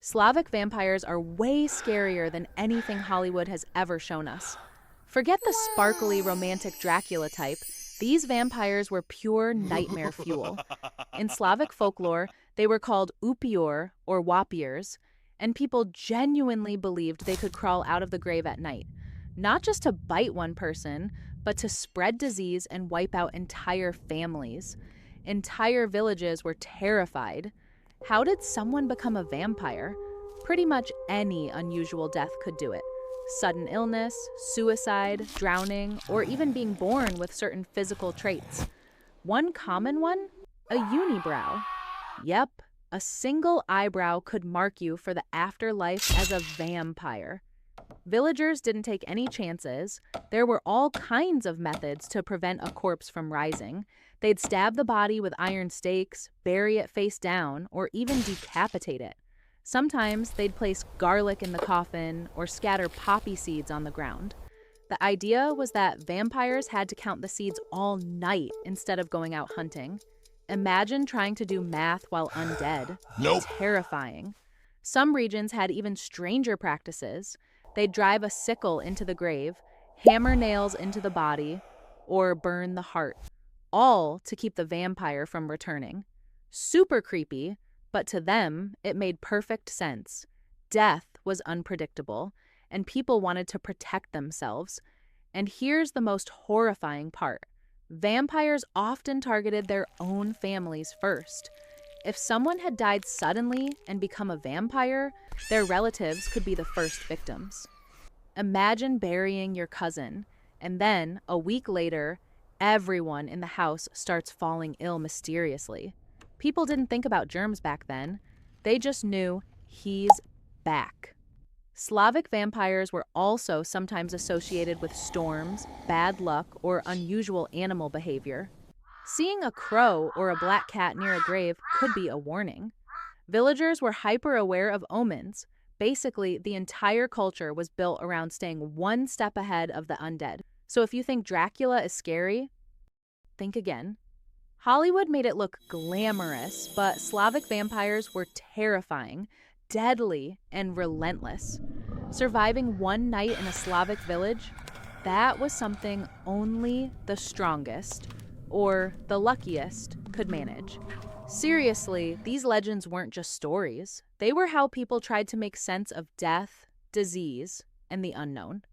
Slavic vampires are way scarier than anything Hollywood has ever shown us. Forget the sparkly romantic Dracula type. These vampires were pure nightmare fuel. In Slavic folklore, they were called Upiór or Wapiers, and people genuinely believed they could crawl out of the grave at night, not just to bite one person, but to spread disease and wipe out entire families. Entire villages were terrified. How did someone become a vampire? Pretty much any unusual death could do it. Sudden illness, suicide, drowning, or even being born with certain physical traits. One common one? A unibrow. Yep, a single eyebrow could mark you for the afterlife as a vampire. Villagers didn't take any chances. There were all kinds of methods to prevent a corpse from rising. They'd stab the body with iron stakes, bury it face down, or even decapitate it. Sometimes they'd place garlic in the coffin or scatter poppy seeds on the ground. The idea was that vampires had to count the seeds all night instead of going out hunting. Imagine trying to do math while undead. Nope. Terrifying. Some regions had even stranger practices. They'd drive a sickle into the grave, hammer nails into the body, or burn the heart, all to keep the vampire from returning. Super creepy, but to them, it made perfect sense. Death was unpredictable, and people wanted to protect themselves. And here's the most horrifying part. Vampires often targeted their own families first. If someone had died suddenly and become a vampire, their relatives could be the first victims. Imagine burying your cousin, and then, a week later, everyone in the house starts falling ill mysteriously. People didn't think about germs back then. They just knew he's back. Slavic vampires were also sometimes associated with storms, bad luck, or unusual animal behavior. Seeing a crow or a black cat near a grave could be a warning. Villagers were hyper-aware of omens. Basically, the entire culture was built around staying one step ahead of the undead. So if you think Dracula is scary, think again. Hollywood made it look glamorous, but Slavic vampires were terrifying, deadly, and relentless. Surviving one night in a Slavic village, that was something only the strongest, or the luckiest, could manage. Seriously, these legends weren't just stories. They were how people tried to make sense of death, disease, and the unknown.